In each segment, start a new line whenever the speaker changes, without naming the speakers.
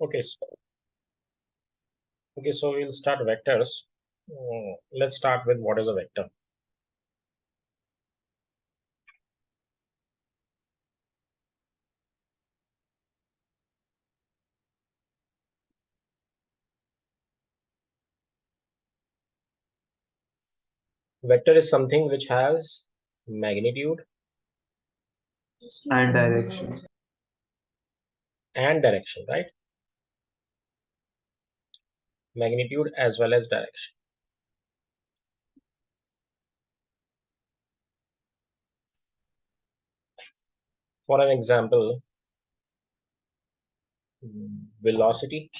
Okay, so we'll start vectors. Let's start with what is a vector. Vector is something which has magnitude
and direction.
and direction, right? Magnitude as well as direction. For an example, velocity.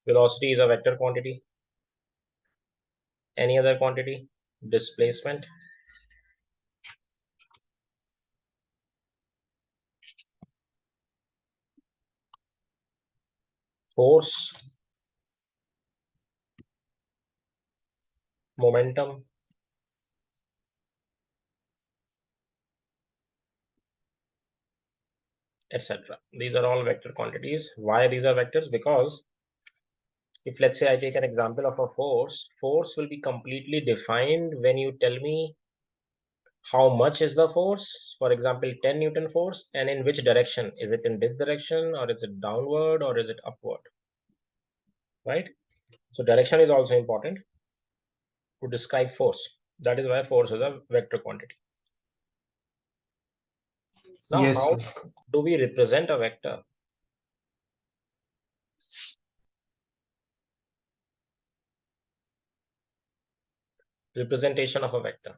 Velocity is a vector quantity. Any other quantity? Displacement. Force. Momentum. Etc. These are all vector quantities. Why these are vectors? Because if let's say I take an example of a force will be completely defined when you tell me how much is the force. For example, 10 Newton force, and in which direction. Is it in this direction, or is it downward, or is it upward, right? So direction is also important to describe force. That is why force is a vector quantity. Now,
Yes,
how
sir.
do we represent a vector? Representation of a vector.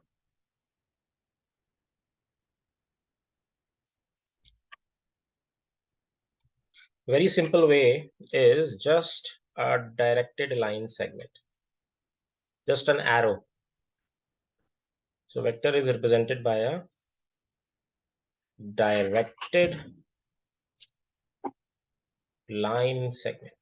Very simple way is just a directed line segment, just an arrow. So vector is represented by a directed line segment.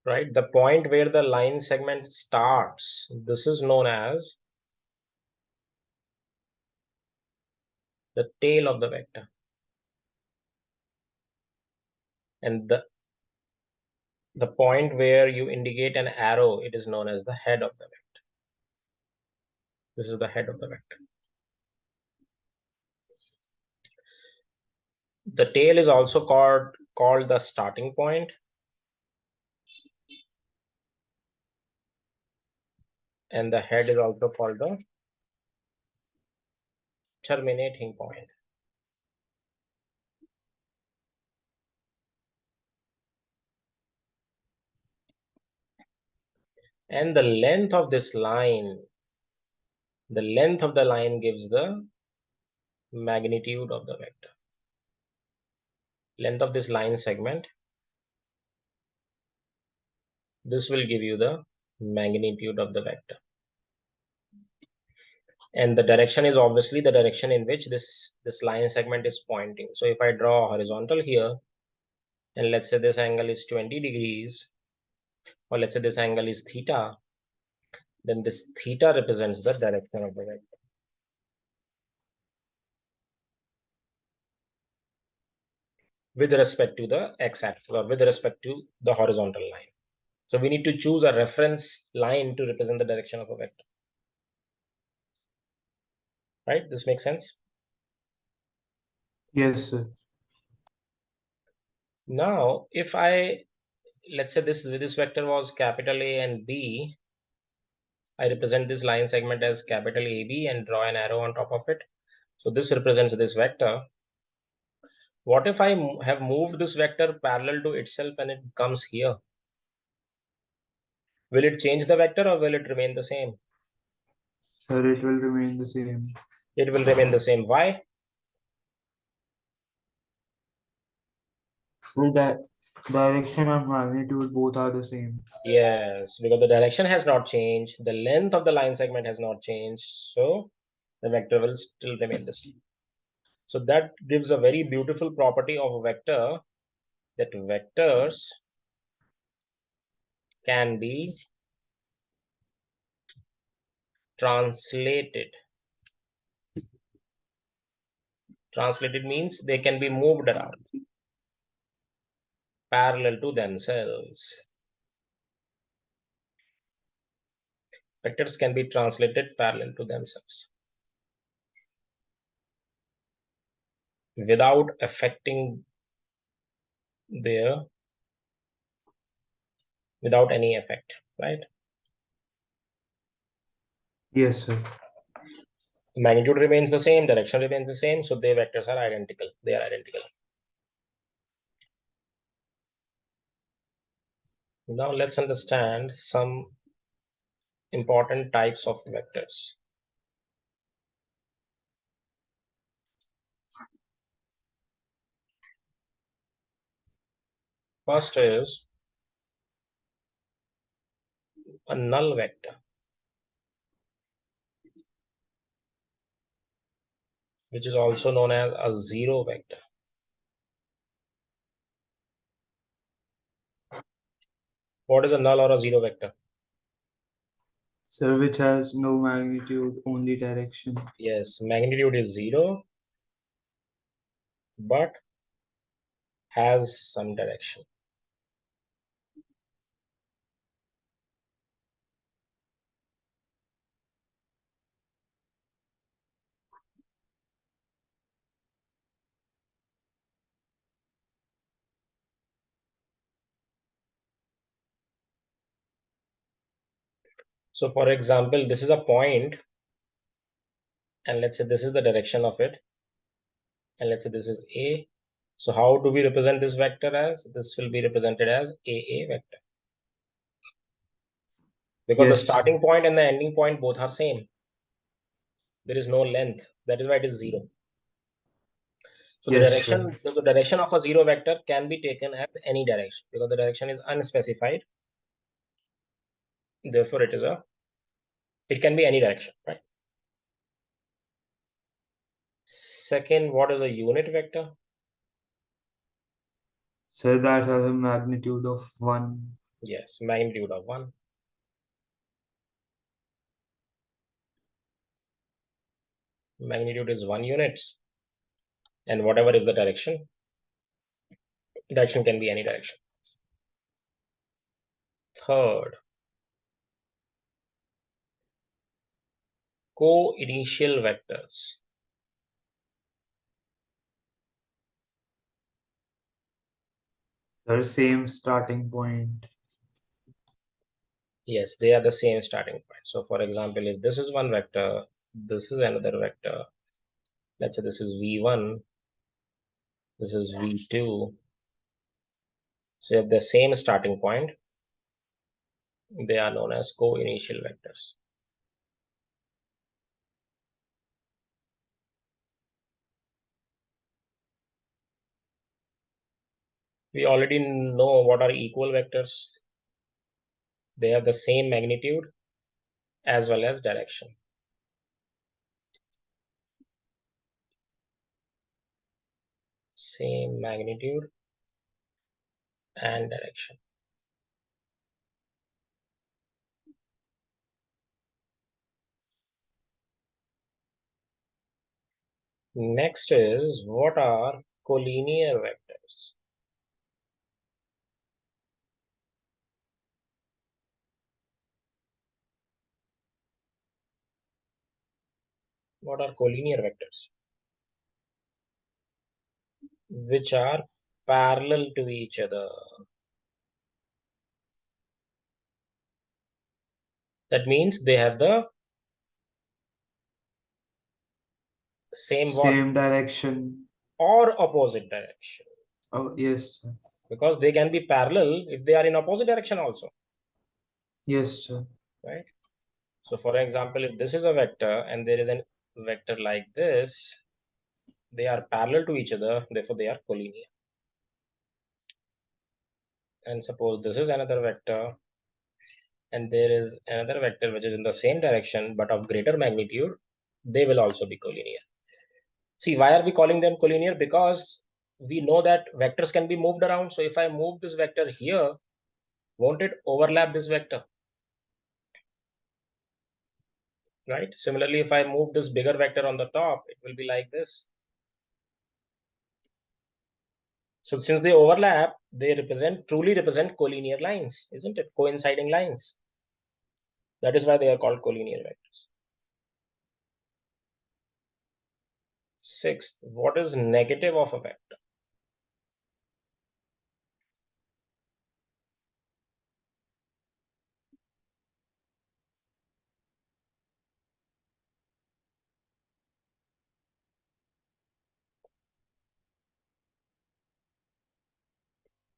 Right, the point where the line segment starts, this is known as the tail of the vector, and the point where you indicate an arrow, it is known as the head of the vector. This is the head of the vector. The tail is also called the starting point, and the head is also called the terminating point. And the length of this line, the length of the line gives the magnitude of the vector. Length of this line segment, this will give you the magnitude of the vector. And the direction is obviously the direction in which this line segment is pointing. So if I draw a horizontal here, and let's say this angle is 20 degrees, or let's say this angle is theta, then this theta represents the direction of the vector with respect to the x-axis, or with respect to the horizontal line. So we need to choose a reference line to represent the direction of a vector. Right? This makes sense?
Yes, sir.
Now, if let's say this vector was capital A and B, I represent this line segment as capital AB and draw an arrow on top of it. So this represents this vector. What if I have moved this vector parallel to itself and it comes here? Will it change the vector or will it remain the same?
Sir, it will remain the same.
It will remain the same. Why?
So that direction and magnitude both are the same.
Yes, because the direction has not changed. The length of the line segment has not changed. So the vector will still remain the same. So that gives a very beautiful property of a vector, that vectors can be translated. Translated means they can be moved around parallel to themselves. Vectors can be translated parallel to themselves without affecting their, without any effect, right?
Yes, sir.
Magnitude remains the same, direction remains the same, so their vectors are identical. They are identical. Now let's understand some important types of vectors. First is a null vector, which is also known as a zero vector. What is a null or a zero vector?
Sir, which has no magnitude, only direction.
Yes, magnitude is zero, but has some direction. So for example, this is a point, and let's say this is the direction of it, and let's say this is A. So how do we represent this vector as? This will be represented as AA vector. Because the
Yes, sir.
starting point and the ending point both are same. There is no length. That is why it is zero. So the
Yes, sir.
direction of a zero vector can be taken as any direction because the direction is unspecified. Therefore, it can be any direction, right? Second, what is a unit vector?
Sir, that has a magnitude of 1.
Yes, magnitude of 1. Magnitude is 1 units, and whatever is the direction can be any direction. Third, coinitial vectors.
Sir, same starting point.
Yes, they are the same starting point. So for example, if this is one vector, this is another vector. Let's say this is v1, this is v2. So they have the same starting point. They are known as coinitial vectors. We already know what are equal vectors. They have the same magnitude as well as direction. Same magnitude and direction. Next is, what are collinear vectors? What are collinear vectors? Which are parallel to each other. That means they have the same what
Same direction.
or opposite direction,
Oh, yes, sir.
because they can be parallel if they are in opposite direction also,
Yes, sir.
right? So for example, if this is a vector and there is a vector like this, they are parallel to each other, therefore they are collinear. And suppose this is another vector and there is another vector which is in the same direction but of greater magnitude, they will also be collinear. See, why are we calling them collinear? Because we know that vectors can be moved around. So if I move this vector here, won't it overlap this vector? Right? Similarly, if I move this bigger vector on the top, it will be like this. So since they overlap, they truly represent collinear lines, isn't it? Coinciding lines. That is why they are called collinear vectors. Sixth, what is negative of a vector?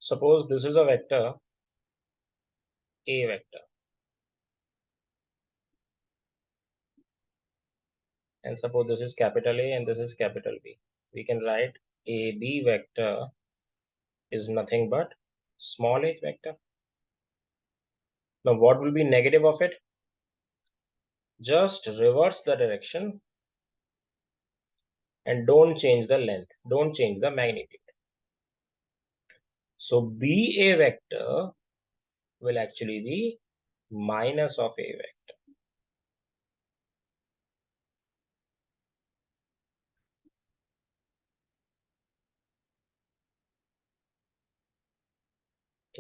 Suppose this is a vector, A vector, and suppose this is capital A and this is capital B. We can write AB vector is nothing but small a vector. Now what will be negative of it? Just reverse the direction and don't change the length, don't change the magnitude. So BA vector will actually be minus of A vector,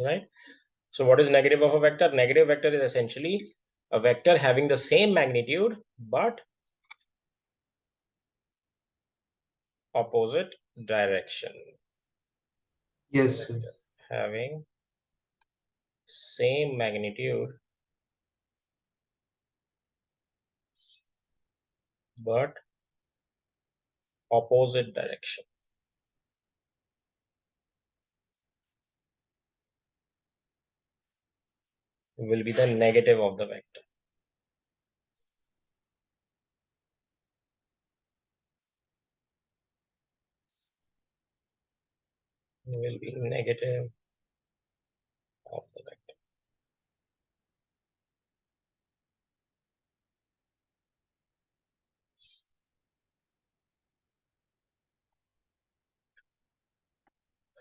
right? So what is negative of a vector? Negative vector is essentially a vector having the same magnitude but opposite direction.
Yes, sir.
Having same magnitude but opposite direction will be the negative of the vector. Will be negative of the vector.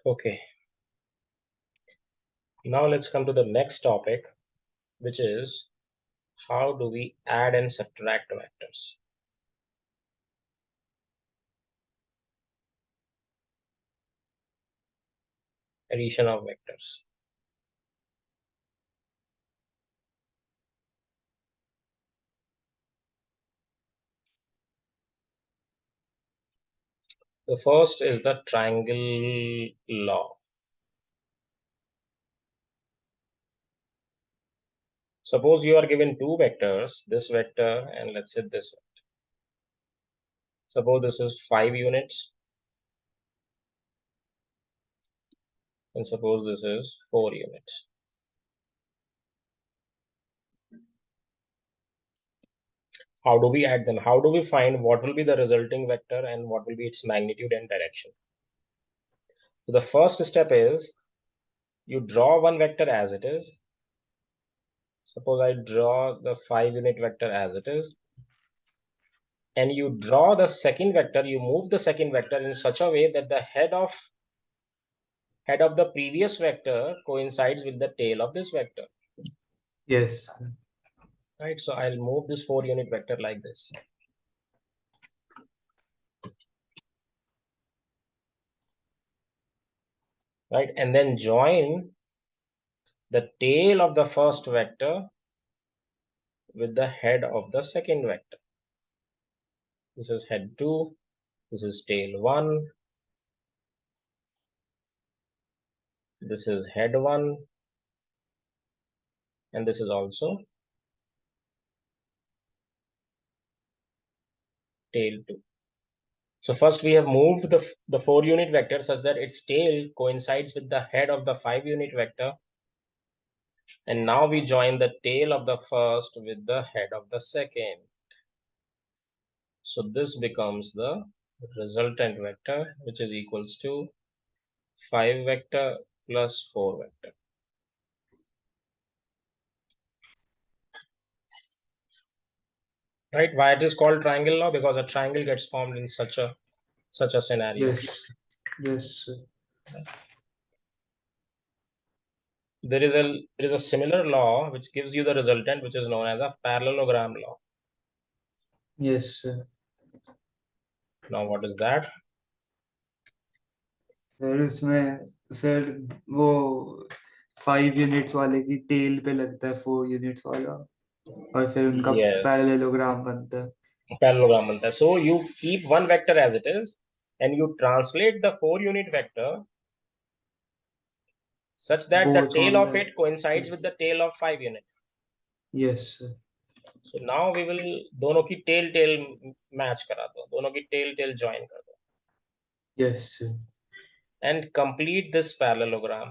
Okay, now let's come to the next topic, which is how do we add and subtract vectors? Addition of vectors. The first is the triangle law. Suppose you are given two vectors, this vector and let's say this one. Suppose this is 5 units and suppose this is 4 units. How do we add them? How do we find what will be the resulting vector and what will be its magnitude and direction? So the first step is you draw one vector as it is. Suppose I draw the 5 unit vector as it is. And you draw the second vector, you move the second vector in such a way that the head of the previous vector coincides with the tail of this vector.
Yes, sir.
Right, so I'll move this 4 unit vector like this. Right, and then join the tail of the first vector with the head of the second vector. This is head 2, this is tail 1, this is head 1, and this is also tail 2. So first we have moved the 4 unit vector such that its tail coincides with the head of the 5 unit vector. And now we join the tail of the first with the head of the second. So this becomes the resultant vector, which is equals to 5 vector plus 4 vector. Right? Why it is called triangle law? Because a triangle gets formed in such a scenario.
Yes. Yes, sir.
There is a similar law which gives you the resultant, which is known as a parallelogram law.
Yes, sir.
Now, what is that?
Sir उसमें sir वो 5 units वाले की tell पे लगता है 4 units वाला और फिर उनका
Yes,
पैरेललोग्राम बनता है
parallelogram बनता है. So you keep one vector as it is, and you translate the 4-unit vector such that the
both
tail
on
of
the
it coincides with the tail of 5 unit.
yes sir
So now we will दोनों की tail match करा दो, दोनों की tail join कर दो,
yes sir
and complete this parallelogram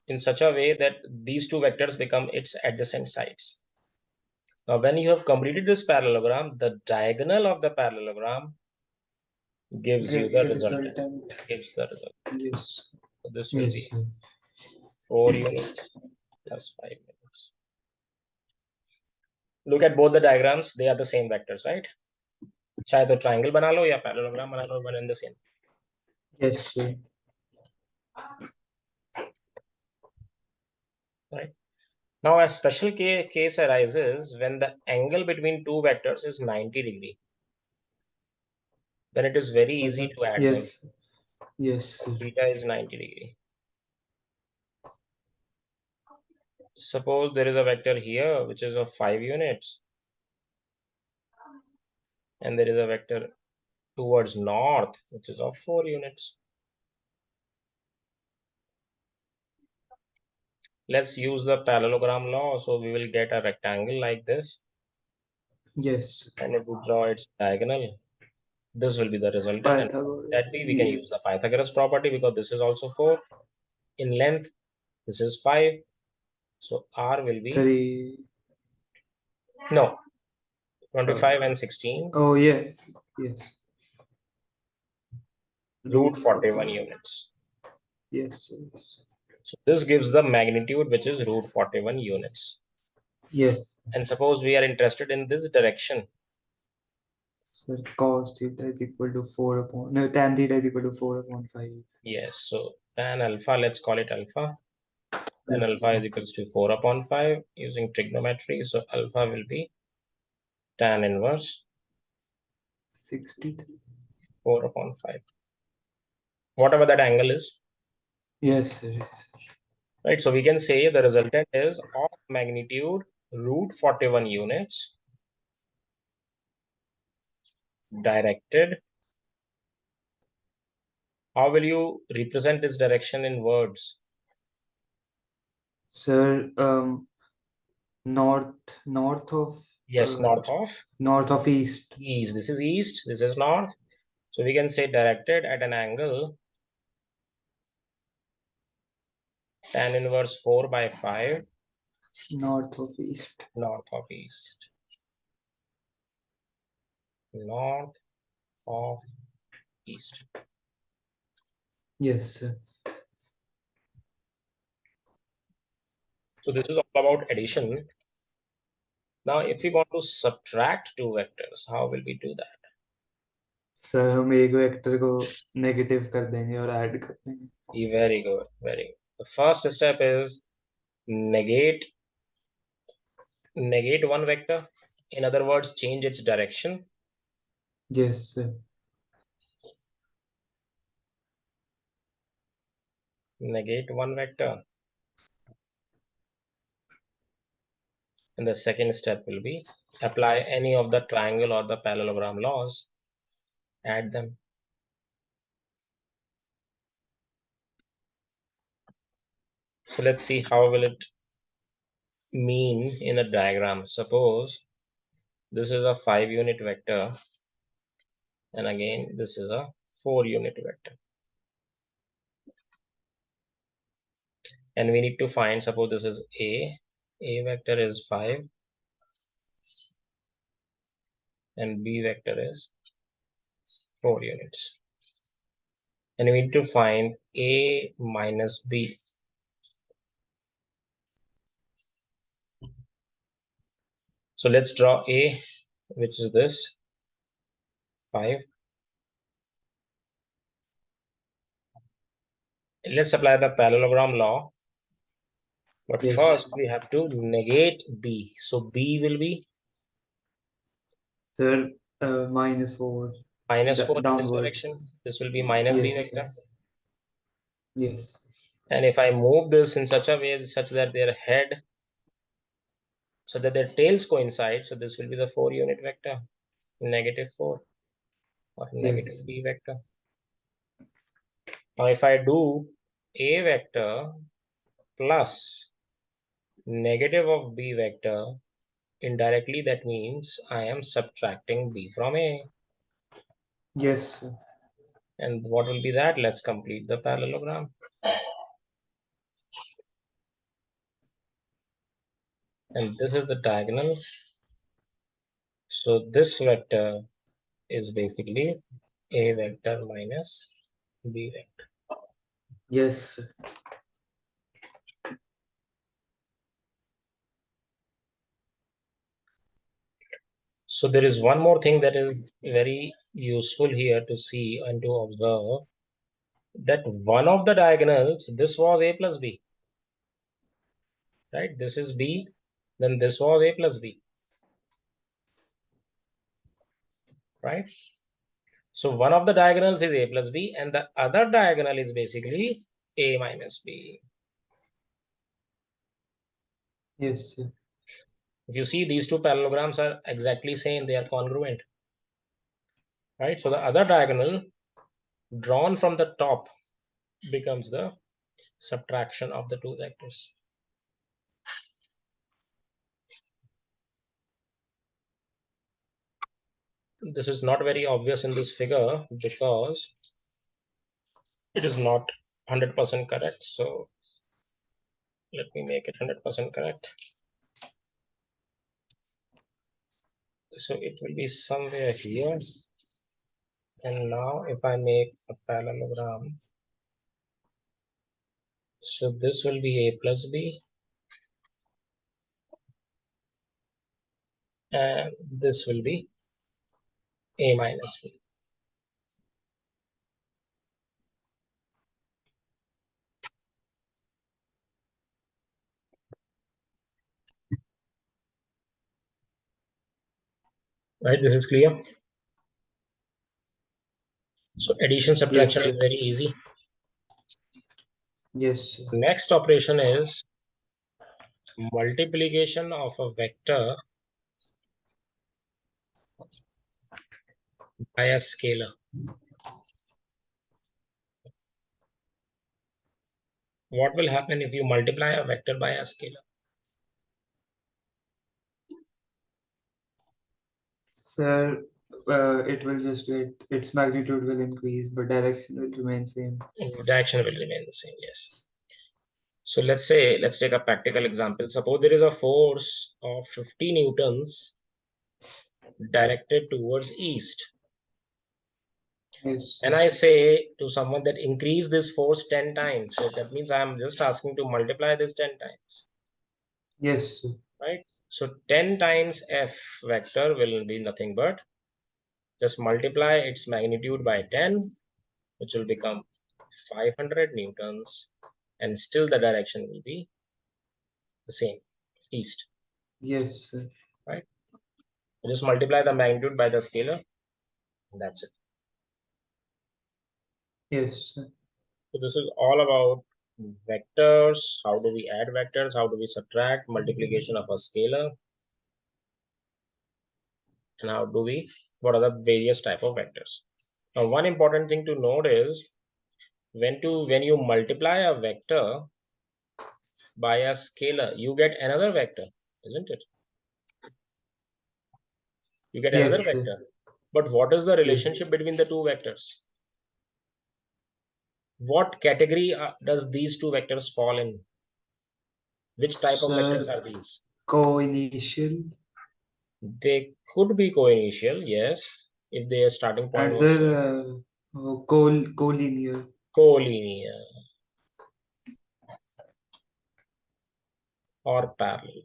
in such a way that these two vectors become its adjacent sides. Now, when you have completed this parallelogram, the diagonal of the parallelogram gives you
gives
the
the
resultant.
resultant
Gives the result.
yes
So this will
yes
be
sir
4 units plus 5 units. Look at both the diagrams; they are the same vectors, right? चाहे तो triangle बना लो या parallelogram बना लो, one and the same.
yes sir
Right. Now, a special case arises when the angle between two vectors is 90 degree. Then it is very easy to add them.
yes yes sir
Theta is 90 degree. Suppose there is a vector here which is of 5 units, and there is a vector towards north which is of 4 units. Let's use the parallelogram law. So we will get a rectangle like this,
yes
and if we draw its diagonal, this will be the resultant, and
Pythagoras
that be we can use the
yes
Pythagoras property because this is also 4 in length, this is 5, so R will be
3
no
uh,
25 and 16
oh yeah yes
root
root
41
41
units.
yes sir yes
So this gives the magnitude which is root 41 units.
yes
And suppose we are interested in this direction.
sir cos theta is equal to 4 upon no tan theta is equal to 4 upon 5
Yes, so tan alpha, let's call it alpha. Tan
yes
alpha is equals to 4 upon 5 using trigonometry. So alpha will be tan inverse
63
4 upon 5. Whatever that angle is,
yes sir yes sir
right? So we can say the resultant is of magnitude root 41 units directed. How will you represent this direction in words?
Sir, north of
Yes,
uh,
east.
east.
This is east, this is north. So we can say directed at an angle tan inverse 4 by 5
North of east.
north of east. North of east.
Yes, sir.
So this is all about addition. Now, if we want to subtract two vectors, how will we do that?
Sir हम एक vector को negative कर देंगे और add कर देंगे.
Very good, very good. The first step is negate one vector. In other words, change its direction.
Yes, sir.
Negate one vector. And the second step will be apply any of the triangle or the parallelogram laws, add them. So let's see how will it mean in a diagram. Suppose this is a 5-unit vector, and again this is a 4-unit vector, and we need to find, suppose this is a vector is 5 and b vector is 4 units, and we need to find a minus b. So let's draw a, which is this 5, Let's apply the parallelogram law. But
Yes.
first we have to negate b. So b will be
Sir, -4
-4 in this
downwards.
direction. This will be minus b
Yes,
vector.
sir. Yes.
And if I move this in such a way such that their head, so that their tails coincide, so this will be the 4-unit vector, -4 or negative
Yes.
b vector. Now if I do a vector plus negative of b vector, indirectly that means I am subtracting b from a.
Yes, sir.
And what will be that? Let's complete the parallelogram. And this is the diagonal. So this vector is basically a vector minus b vector.
Yes, sir.
So there is one more thing that is very useful here to see and to observe, that one of the diagonals, this was a plus b, right? This is b, then this was a plus b, right? So one of the diagonals is a plus b and the other diagonal is basically a minus b.
Yes, sir.
If you see, these two parallelograms are exactly same, they are congruent, right? So the other diagonal drawn from the top becomes the subtraction of the two vectors. This is not very obvious in this figure because it is not 100% correct. So let me make it 100% correct. So it will be somewhere here. And now if I make a parallelogram, so this will be a plus b and this will be a minus b. Right, this is clear. So addition
Yes,
subtraction is
sir.
very easy.
Yes, sir.
Next operation is multiplication of a vector by a scalar. What will happen if you multiply a vector by a scalar?
Sir, it will just its magnitude will increase, but direction will remain same.
Direction will remain the same, yes. So let's take a practical example. Suppose there is a force of 50 newtons directed towards east.
Yes,
And
sir.
I say to someone that increase this force 10 times. So that means I'm just asking to multiply this 10 times,
Yes, sir.
right? So 10 times f vector will be nothing but just multiply its magnitude by 10, which will become 500 newtons, and still the direction will be the same, east,
Yes, sir.
right? Just multiply the magnitude by the scalar, and that's it.
Yes, sir.
So this is all about vectors. How do we add vectors? How do we subtract multiplication of a scalar? And how do we, what are the various type of vectors? Now, one important thing to note is when you multiply a vector by a scalar, you get another vector, isn't it? You get another
Yes, sir.
vector. But what is the
Yes.
relationship between the two vectors? What category does these two vectors fall in? Which type of vectors
Sir,
are these?
coinitial.
They could be coinitial, yes, if their starting point
And
was
sir,
same.
collinear.
Collinear or parallel.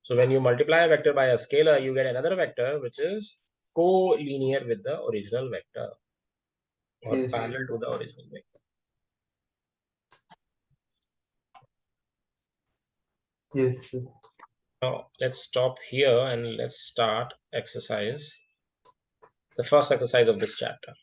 So when you multiply a vector by a scalar, you get another vector which is collinear with the original vector. or
Yes.
parallel to the original vector.
Yes, sir.
Now let's stop here and let's start exercise, the first exercise of this chapter.